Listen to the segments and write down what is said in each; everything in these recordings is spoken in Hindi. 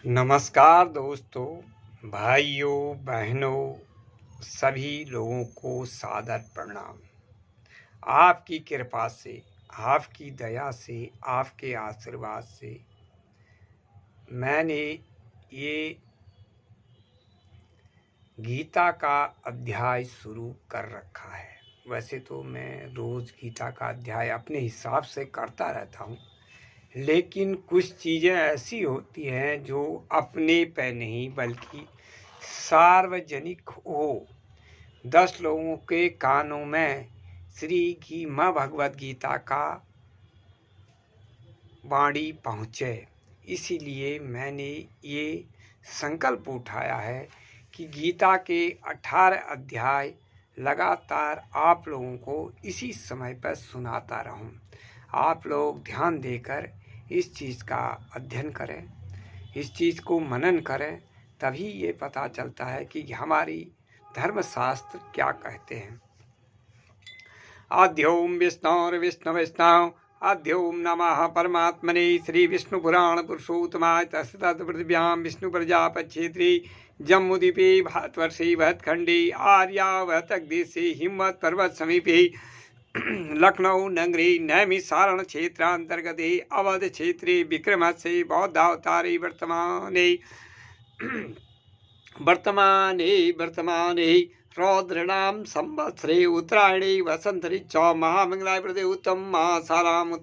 नमस्कार दोस्तों, भाइयों बहनों, सभी लोगों को सादर प्रणाम। आपकी कृपा से, आपकी दया से, आपके आशीर्वाद से मैंने ये गीता का अध्याय शुरू कर रखा है। वैसे तो मैं रोज़ गीता का अध्याय अपने हिसाब से करता रहता हूँ, लेकिन कुछ चीज़ें ऐसी होती हैं जो अपने पे नहीं बल्कि सार्वजनिक हो, 10 लोगों के कानों में श्री माँ भगवत गीता का वाणी पहुँचे। इसीलिए मैंने ये संकल्प उठाया है कि गीता के 18 अध्याय लगातार आप लोगों को इसी समय पर सुनाता रहूं। आप लोग ध्यान देकर इस चीज़ का अध्ययन करें, इस चीज़ को मनन करें, तभी ये पता चलता है कि हमारी धर्मशास्त्र क्या कहते हैं। आद्योम विष्णुर्विष्णुविष्णु आद्योम नमः परमात्मने श्री विष्णु पुराण पुरुषोत्तमाय तत्पृथिव्यां विष्णु प्रजापक्षेत्री जम्मूद्वीपे भारतवर्षे भरतखंडे आर्यावर्तदेशे हिमवत पर्वत समीपे लखनऊ नगरे नैमिषारण क्षेत्रांतर्गते अवध क्षेत्रे विक्रमस्य बौद्धावतारे वर्तमाने रौद्रणाम संवत्सरे उत्तरायणे वसंत ऋतौ महामंगलाय प्रदे उत्तम मासाराम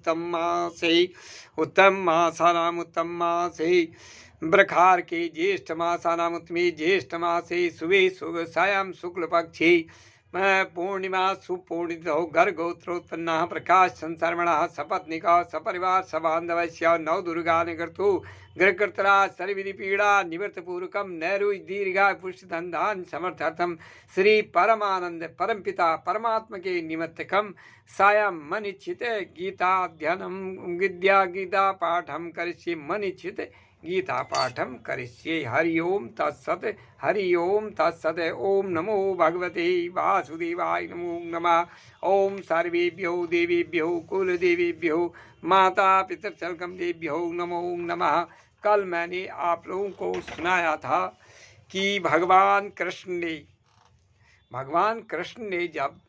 ब्रखार के ज्येष्ठ मासानाम उत्तमे ज्येष्ठ मासे सुबह सुग सायं शुक्ल पक्षे पूर्णिमा सुपूर्णितो गर्गोत्रोत्पन्नः प्रकाश संसर्मणः सपत्निका सपरिवार सबान्धवस्य नव दुर्गा निगर्तु गृहकर्तरा सर्विधि पीड़ा निवृत्त पूर्वकम नैरुज दीर्घा पुष्टधन समर्थार्थम श्री परमानंद परमपिता परमात्मा के निमित्तकम सायं मनिच्छित गीताध्ययनम गीता पाठम करिष्ये मनिच्छित गीता पाठम करिष्ये। हरि ओम तत्सत, हरि ओम तत्सत। ओम नमो भगवते वासुदेवाय नमो नमः। ओम सर्वेभ्यो देवेभ्यो कुलदेवेभ्यो माता पितृसर्गम देभ्यो नमो नमः। कल मैंने आप लोगों को सुनाया था कि भगवान कृष्ण ने जब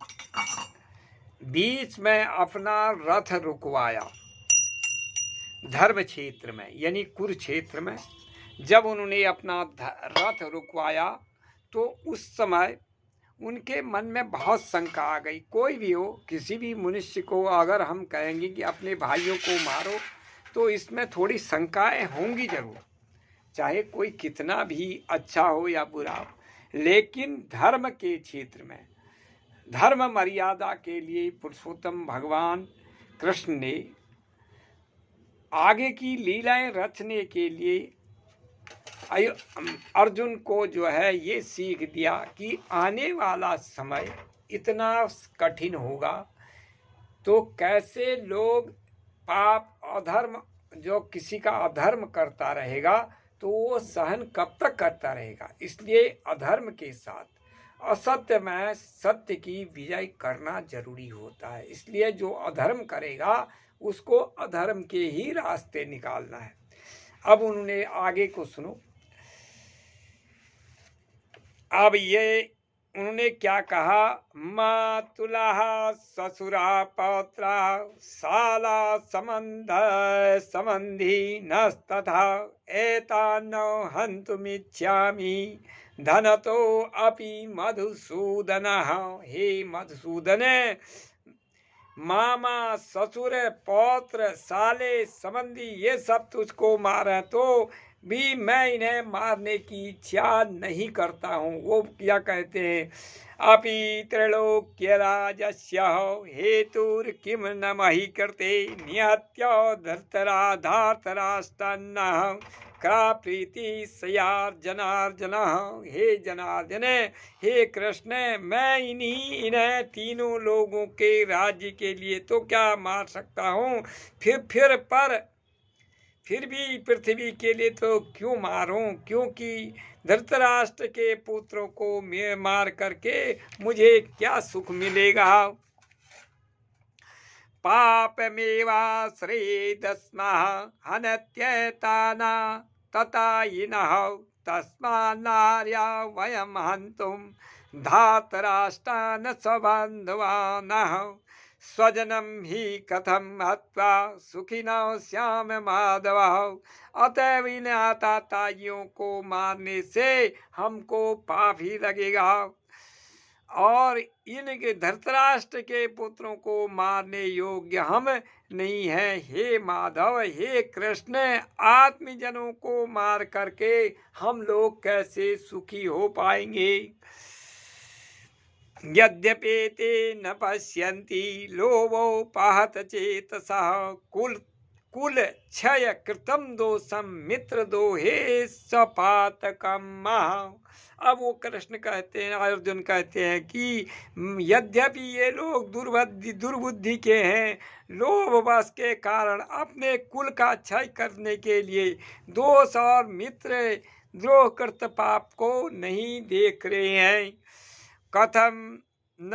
बीच में अपना रथ रुकवाया धर्म क्षेत्र में यानी कुरुक्षेत्र में, जब उन्होंने अपना रथ रुकवाया तो उस समय उनके मन में बहुत शंका आ गई। कोई भी हो, किसी भी मनुष्य को अगर हम कहेंगे कि अपने भाइयों को मारो तो इसमें थोड़ी शंकाएं होंगी जरूर, चाहे कोई कितना भी अच्छा हो या बुरा हो। लेकिन धर्म के क्षेत्र में धर्म मर्यादा के लिए पुरुषोत्तम भगवान कृष्ण ने आगे की लीलाएं रचने के लिए अर्जुन को जो है ये सीख दिया कि आने वाला समय इतना कठिन होगा तो कैसे लोग पाप अधर्म, जो किसी का अधर्म करता रहेगा तो वो सहन कब तक करता रहेगा। इसलिए अधर्म के साथ असत्य में सत्य की विजय करना जरूरी होता है। इसलिए जो अधर्म करेगा उसको अधर्म के ही रास्ते निकालना है। अब उन्होंने आगे को सुनो। अब ये उन्होंने क्या कहा, मातुला ससुरा पौत्रा साला संबंधी नस्तथा एतान्नो हन्तुमिच्छामि धनतो अपि मधुसूदनः। हे मधुसूदन, मामा ससुर पौत्र साले संबंधी ये सब तुझको मारे तो भी मैं इन्हें मारने की इच्छा नहीं करता हूँ। वो क्या कहते हैं, अपि त्रैलोक्य राजस्य हेतुर किम न मही करते निहत्य धर्तराष्ट्रन्नः का प्रीति सयार जनार्दन। हे जनार्दन, हे कृष्ण, मैं इन्हें तीनों लोगों के राज्य के लिए तो क्या मार सकता हूँ, फिर भी पृथ्वी के लिए तो क्यों मारूं, क्योंकि धृतराष्ट्र के पुत्रों को मार करके मुझे क्या सुख मिलेगा। पापमेवाश्रयेदस्मः हनत्येताना ततायिनः तस्मान्नार्या वयं हन्तुं धातराष्ट्रान् स्वबान्धवानः स्वजनं हि कथं हत्वा सुखिनः स्याम माधव। अतएव इन आताताइयों को मारने से हमको पाप ही लगेगा और इनके धृतराष्ट्र के पुत्रों को मारने योग्य हम नहीं है। हे माधव, हे कृष्ण, आत्मजनों को मार करके हम लोग कैसे सुखी हो पाएंगे। यद्यपेते न पश्यन्ति लोभोपहत चेतसः कुल क्षय कृतम दोषम मित्र दोहे सपातकम। अब वो कृष्ण कहते हैं, अर्जुन कहते हैं कि यद्यपि ये लोग दुर्बुद्धि के हैं, लोभवश के कारण अपने कुल का क्षय करने के लिए दोष और मित्र द्रोहकृत पाप को नहीं देख रहे हैं। कथम न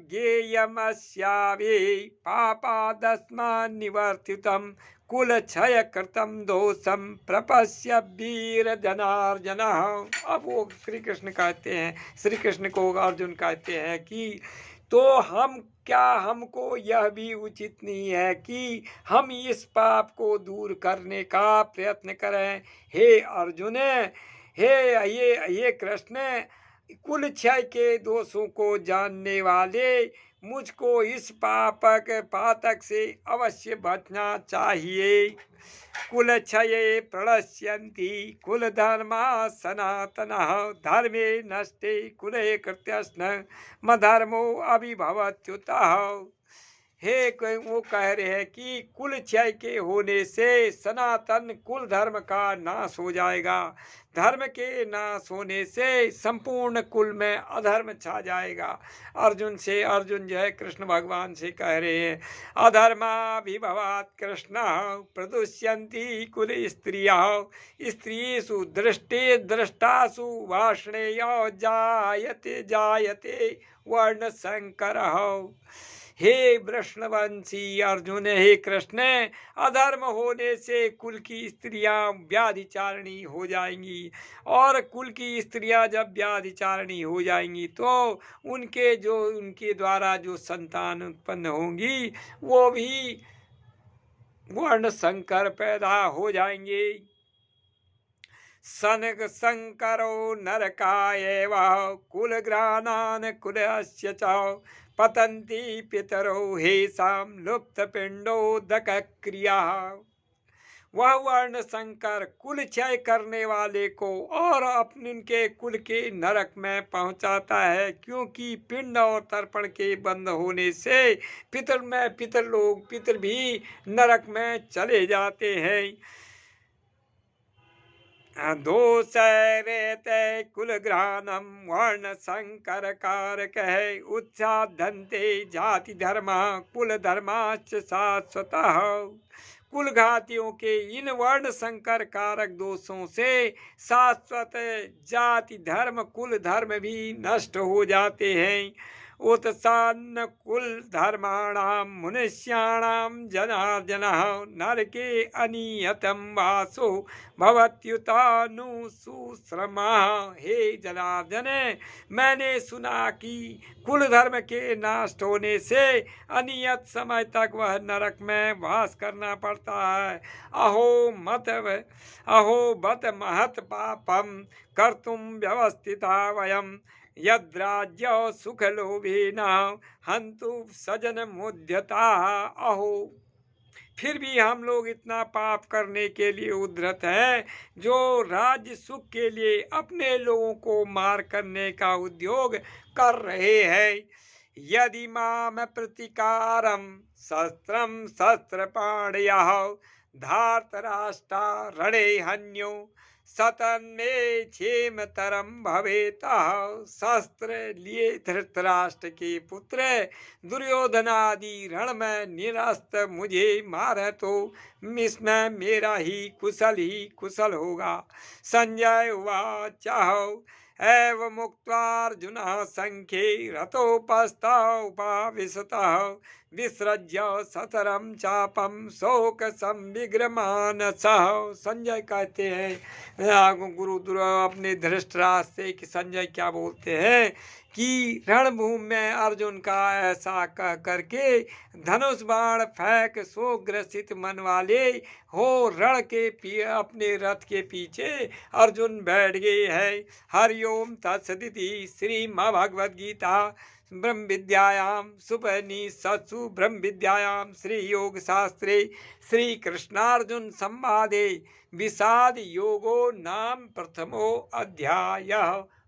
ज्ञेयमस्यावे पापादस्मान् निवर्तितम् कुल क्षय कृतम दोषम प्रपश्य वीर जनार्दन। अब वो श्री कृष्ण कहते हैं, श्री कृष्ण को अर्जुन कहते हैं कि तो हमको यह भी उचित नहीं है कि हम इस पाप को दूर करने का प्रयत्न करें। हे अर्जुन, हे कृष्ण, कुल क्षय के दोषों को जानने वाले मुझको इस पातक से अवश्य बचना चाहिए। कुल क्षये प्रणश्यन्ति कुल धर्मा सनातनः धर्मे नष्टे कुले कृत्यस्न मधर्मो अभिभवत्युतः। हे वो कह रहे हैं कि कुल क्षय के होने से सनातन कुल धर्म का नाश हो जाएगा, धर्म के नाश होने से संपूर्ण कुल में अधर्म छा जाएगा। अर्जुन जो है कृष्ण भगवान से कह रहे हैं, अधर्माभिभवात् कृष्ण प्रदुष्यन्ति कुल स्त्रियः स्त्रीषु दृष्टे दृष्टासु वार्ष्णेयो जायते वर्ण संकरः। हे वृष्णवंशी अर्जुन, हे कृष्ण, अधर्म होने से कुल की स्त्रियां व्याधिचारिणी हो जाएंगी और कुल की स्त्रियां जब व्याधिचारिणी हो जाएंगी तो उनके द्वारा जो संतान उत्पन्न होंगी वो भी वर्ण संकर पैदा हो जाएंगे। सनक संकरो नरकायैव कुलग्राणान् कुलस्य च पतन्ति पितरो हेषां लुप्तपिण्डोदक क्रिया। वह वर्ण संकर कुल क्षय करने वाले को और अपने के कुल के नरक में पहुंचाता है, क्योंकि पिंड और तर्पण के बंद होने से पितर भी नरक में चले जाते हैं। दोषैरेते कुलग्राणं वर्ण संकर कारक है उत्साधन्ते जाति धर्मा कुल धर्माश्च शाश्वतः। कुल घातियों के इन वर्ण संकर कारक दोषों से शाश्वत जाति धर्म कुल धर्म भी नष्ट हो जाते हैं। उत्सान्न कुल धर्माणां मनुष्याणां जनार्दनः नरके अनियतं वासो भवत्युतानुसुश्रमः। हे जनार्दन, मैंने सुना कि कुल धर्म के नाश होने से अनियत समय तक वह नरक में वास करना पड़ता है। अहो बत महत पापम कर्तुम व्यवस्थिता वयम यद्राज्य सुख लोभेन हंतु सजन मुद्यता। अहो, फिर भी हम लोग इतना पाप करने के लिए उद्धत हैं जो राज्य सुख के लिए अपने लोगों को मार करने का उद्योग कर रहे हैं। यदि माम प्रतिकारम शस्त्रम शस्त्रपाणयः धार्तराष्ट्रा रणे हन्यो सतन्मे क्षेमतरम भवेतः। शस्त्र लिए धृतराष्ट्र के पुत्र दुर्योधनादि रण में निरस्त मुझे मारे तो इसमें मेरा ही कुशल होगा। संजय उवाच एवं मुक्त्वा अर्जुनः संख्ये रथोपस्थः उपाविशतः विसृज्य सतरम चापम शोक संविग्रमानसः। संजय कहते हैं गुरु अपने धृतराष्ट्र से कि संजय क्या बोलते हैं कि रणभूमि में अर्जुन का ऐसा कह करके धनुष बाण फेंक शोक ग्रसित मन वाले हो रण के अपने रथ के पीछे अर्जुन बैठ गए हैं। हरिओम तत्सदिति श्रीमद्भगवद गीता ब्रह्म विद्यायां सुपनिषत्सु ब्रह्म विद्यायां श्री योग शास्त्रे श्री कृष्णार्जुन संवादे विषाद योगो नाम प्रथमो अध्याय।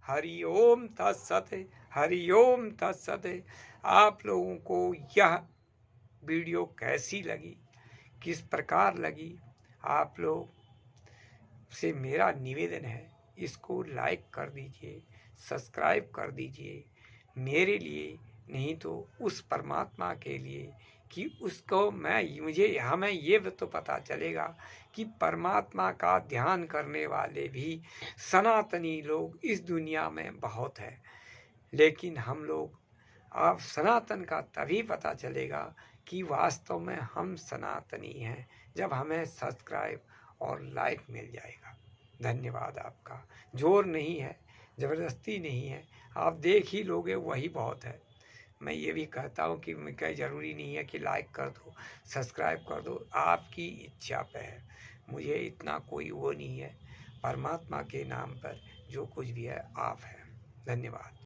हरि ओम तत्सत। हरि ओम तत्सत। आप लोगों को यह वीडियो कैसी लगी, किस प्रकार लगी, आप लोग से मेरा निवेदन है इसको लाइक कर दीजिए, सब्सक्राइब कर दीजिए, मेरे लिए नहीं तो उस परमात्मा के लिए कि उसको हमें ये तो पता चलेगा कि परमात्मा का ध्यान करने वाले भी सनातनी लोग इस दुनिया में बहुत है। लेकिन हम लोग अब सनातन का तभी पता चलेगा कि वास्तव में हम सनातनी हैं जब हमें सब्सक्राइब और लाइक मिल जाएगा। धन्यवाद आपका। जोर नहीं है, ज़बरदस्ती नहीं है, आप देख ही लोगे वही बहुत है। मैं ये भी कहता हूँ कि कहीं ज़रूरी नहीं है कि लाइक कर दो, सब्सक्राइब कर दो, आपकी इच्छा पे है। मुझे इतना कोई वो नहीं है। परमात्मा के नाम पर जो कुछ भी है आप है। धन्यवाद।